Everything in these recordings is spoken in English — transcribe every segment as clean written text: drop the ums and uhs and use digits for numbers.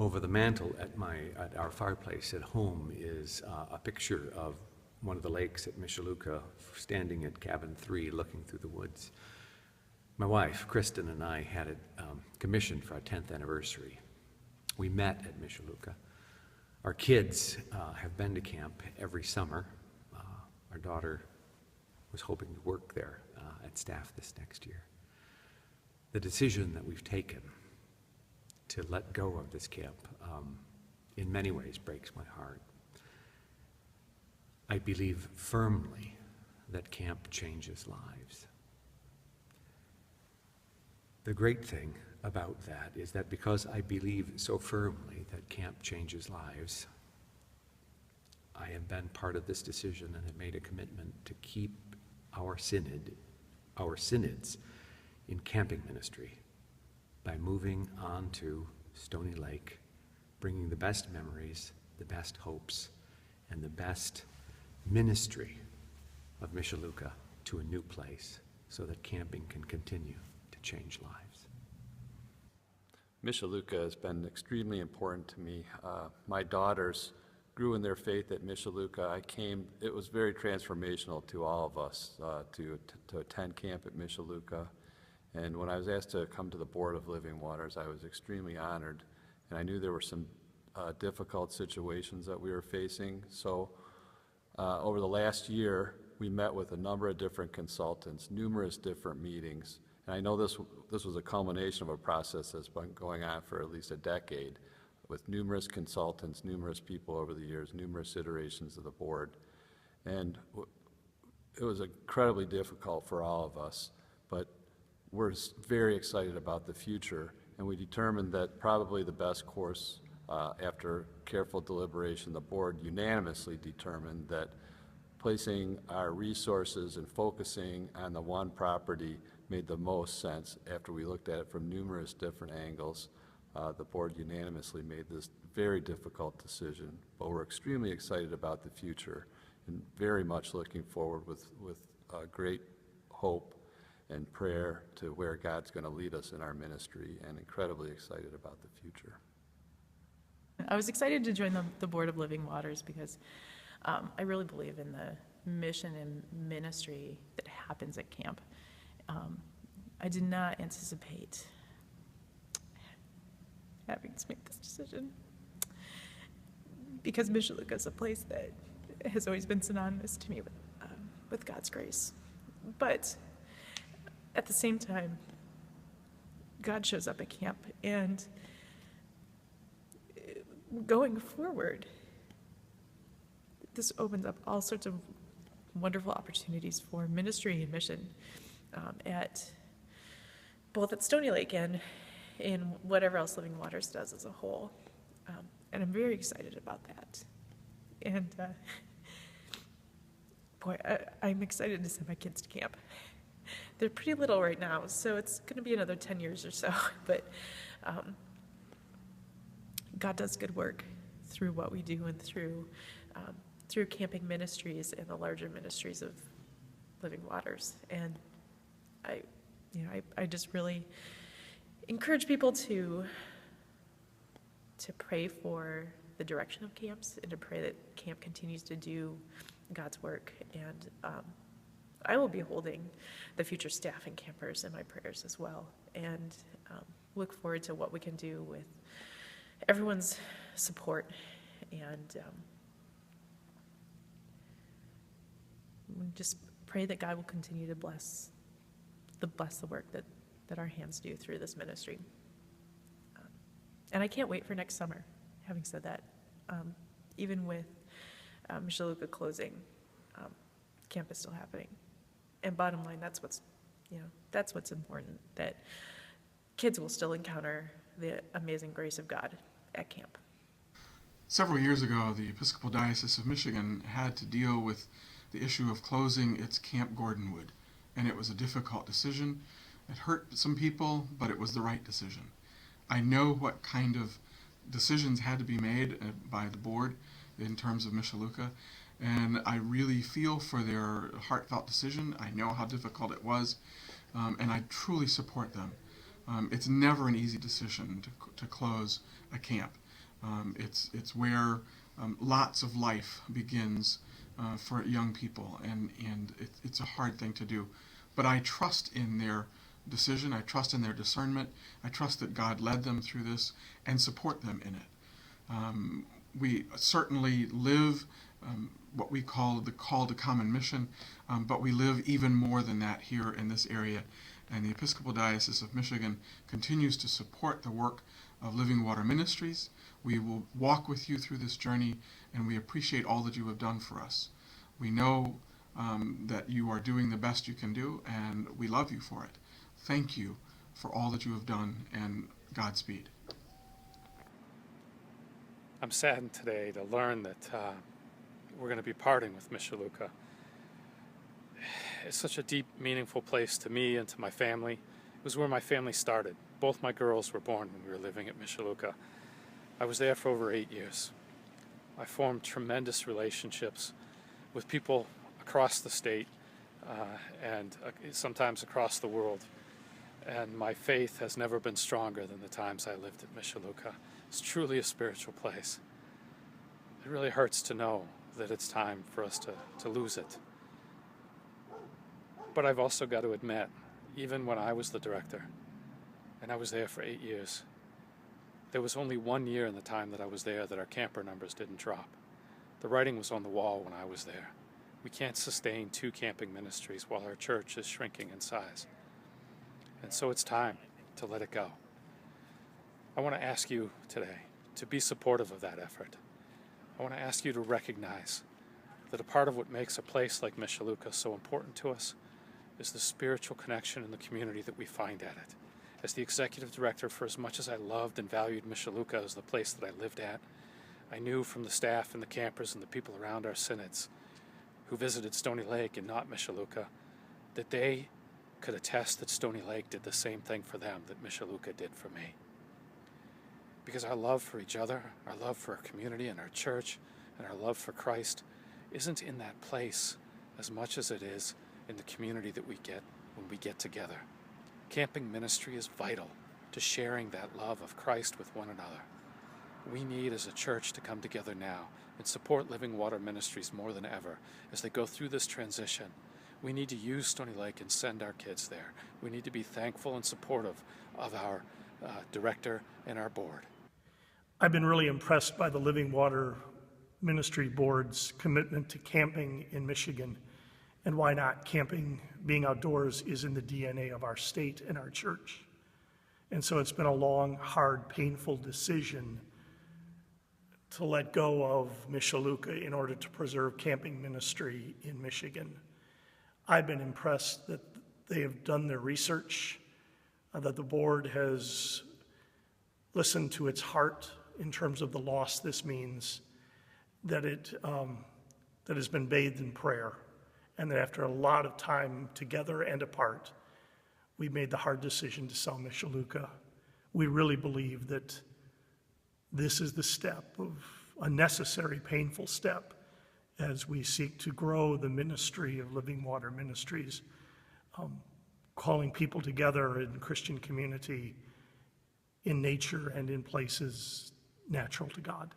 Over the mantel at our fireplace at home is a picture of one of the lakes at Michi-Lu-Ca, standing at cabin 3 looking through the woods. My wife, Kristen, and I had it commissioned for our 10th anniversary. We met at Michi-Lu-Ca. Our kids have been to camp every summer. Our daughter was hoping to work there at staff this next year. The decision that we've taken to let go of this camp in many ways breaks my heart. I believe firmly that camp changes lives. The great thing about that is that because I believe so firmly that camp changes lives, I have been part of this decision and have made a commitment to keep our synods in camping ministry by moving on to Stony Lake, bringing the best memories, the best hopes, and the best ministry of Michi-Lu-Ca to a new place so that camping can continue to change lives. Michi-Lu-Ca has been extremely important to me. My daughters grew in their faith at Michi-Lu-Ca. It was very transformational to all of us to attend camp at Michi-Lu-Ca. And when I was asked to come to the board of Living Waters, I was extremely honored. And I knew there were some difficult situations that we were facing. So over the last year, we met with a number of different consultants, numerous different meetings. And I know this was a culmination of a process that's been going on for at least a decade, with numerous consultants, numerous people over the years, numerous iterations of the board. And it was incredibly difficult for all of us, but we're very excited about the future, and we determined that probably the best course, after careful deliberation, the board unanimously determined that placing our resources and focusing on the one property made the most sense. After we looked at it from numerous different angles, the board unanimously made this very difficult decision, but we're extremely excited about the future and very much looking forward with great hope and prayer to where God's going to lead us in our ministry, and incredibly excited about the future. I was excited to join the board of Living Waters because I really believe in the mission and ministry that happens at camp. I did not anticipate having to make this decision because Michi-Lu-Ca is a place that has always been synonymous to me with God's grace. But at the same time, God shows up at camp, and going forward, this opens up all sorts of wonderful opportunities for ministry and mission both at Stony Lake and in whatever else Living Waters does as a whole. And I'm very excited about that. And I'm excited to send my kids to camp. They're pretty little right now, so it's going to be another 10 years or so. But God does good work through what we do and through camping ministries and the larger ministries of Living Waters. And I just really encourage people to pray for the direction of camps and to pray that camp continues to do God's work. And I will be holding the future staff and campers in my prayers as well, and look forward to what we can do with everyone's support, and just pray that God will continue to bless the work that our hands do through this ministry. And I can't wait for next summer. Having said that, even with Michi-Lu-Ca closing, camp is still happening. And bottom line, that's what's important, that kids will still encounter the amazing grace of God at camp. Several years ago, the Episcopal Diocese of Michigan had to deal with the issue of closing its Camp Gordonwood, and it was a difficult decision. It hurt some people, but it was the right decision. I know what kind of decisions had to be made by the board in terms of Michi-Lu-Ca, and I really feel for their heartfelt decision. I know how difficult it was, and I truly support them. It's never an easy decision to close a camp. It's where lots of life begins for young people, and it's a hard thing to do. But I trust in their decision. I trust in their discernment. I trust that God led them through this and support them in it. We certainly live what we call the call to common mission, but we live even more than that here in this area. And the Episcopal Diocese of Michigan continues to support the work of Living Water Ministries. We will walk with you through this journey, and we appreciate all that you have done for us. We know that you are doing the best you can do, and we love you for it. Thank you for all that you have done, and Godspeed. I'm saddened today to learn that we're going to be parting with Michi-Lu-Ca. It's such a deep, meaningful place to me and to my family. It was where my family started. Both my girls were born when we were living at Michi-Lu-Ca. I was there for over 8 years. I formed tremendous relationships with people across the state and sometimes across the world. And my faith has never been stronger than the times I lived at Michi-Lu-Ca. It's truly a spiritual place. It really hurts to know that it's time for us to lose it. But I've also got to admit, even when I was the director, and I was there for 8 years, there was only 1 year in the time that I was there that our camper numbers didn't drop. The writing was on the wall when I was there. We can't sustain 2 camping ministries while our church is shrinking in size. And so it's time to let it go. I want to ask you today to be supportive of that effort. I want to ask you to recognize that a part of what makes a place like Michi-Lu-Ca so important to us is the spiritual connection in the community that we find at it. As the executive director, for as much as I loved and valued Michi-Lu-Ca as the place that I lived at, I knew from the staff and the campers and the people around our synods who visited Stony Lake and not Michi-Lu-Ca that they could attest that Stony Lake did the same thing for them that Michi-Lu-Ca did for me. Because our love for each other, our love for our community and our church, and our love for Christ isn't in that place as much as it is in the community that we get when we get together. Camping ministry is vital to sharing that love of Christ with one another. We need as a church to come together now and support Living Water Ministries more than ever as they go through this transition. We need to use Stony Lake and send our kids there. We need to be thankful and supportive of our director and our board. I've been really impressed by the Living Water Ministry Board's commitment to camping in Michigan. And why not? Camping, being outdoors, is in the DNA of our state and our church. And so it's been a long, hard, painful decision to let go of Michi-Lu-Ca in order to preserve camping ministry in Michigan. I've been impressed that they have done their research, that the board has listened to its heart in terms of the loss this means, that it that has been bathed in prayer, and that after a lot of time together and apart, we made the hard decision to sell Michi-Lu-Ca. We really believe that this is the step of a necessary, painful step as we seek to grow the ministry of Living Water Ministries, calling people together in Christian community, in nature and in places natural to God.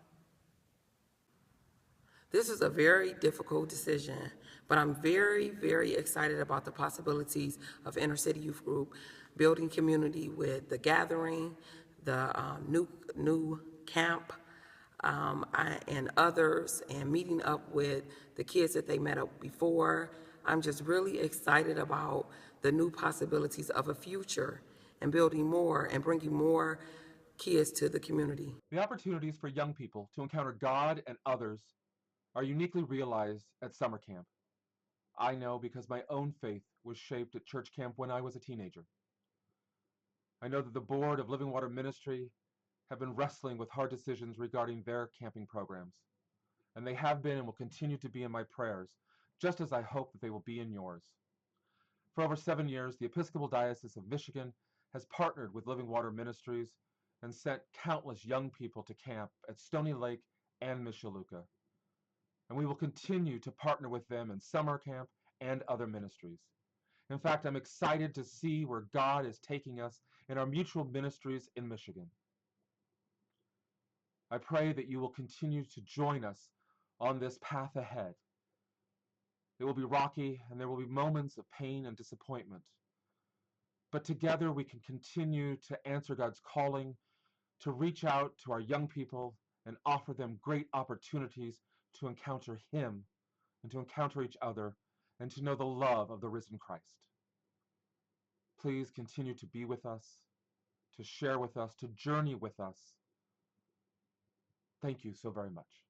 This is a very difficult decision, but I'm very, very excited about the possibilities of Inner City Youth Group, building community with the gathering, the new camp, and others, and meeting up with the kids that they met up before. I'm just really excited about the new possibilities of a future and building more and bringing more kids to the community. The opportunities for young people to encounter God and others are uniquely realized at summer camp. I know because my own faith was shaped at church camp when I was a teenager. I know that the board of Living Water Ministry have been wrestling with hard decisions regarding their camping programs, and they have been and will continue to be in my prayers, just as I hope that they will be in yours. For over 7 years, the Episcopal Diocese of Michigan has partnered with Living Water Ministries and sent countless young people to camp at Stony Lake and Michi-Lu-Ca. And we will continue to partner with them in summer camp and other ministries. In fact, I'm excited to see where God is taking us in our mutual ministries in Michigan. I pray that you will continue to join us on this path ahead. It will be rocky, and there will be moments of pain and disappointment. But together we can continue to answer God's calling, to reach out to our young people and offer them great opportunities to encounter Him and to encounter each other and to know the love of the risen Christ. Please continue to be with us, to share with us, to journey with us. Thank you so very much.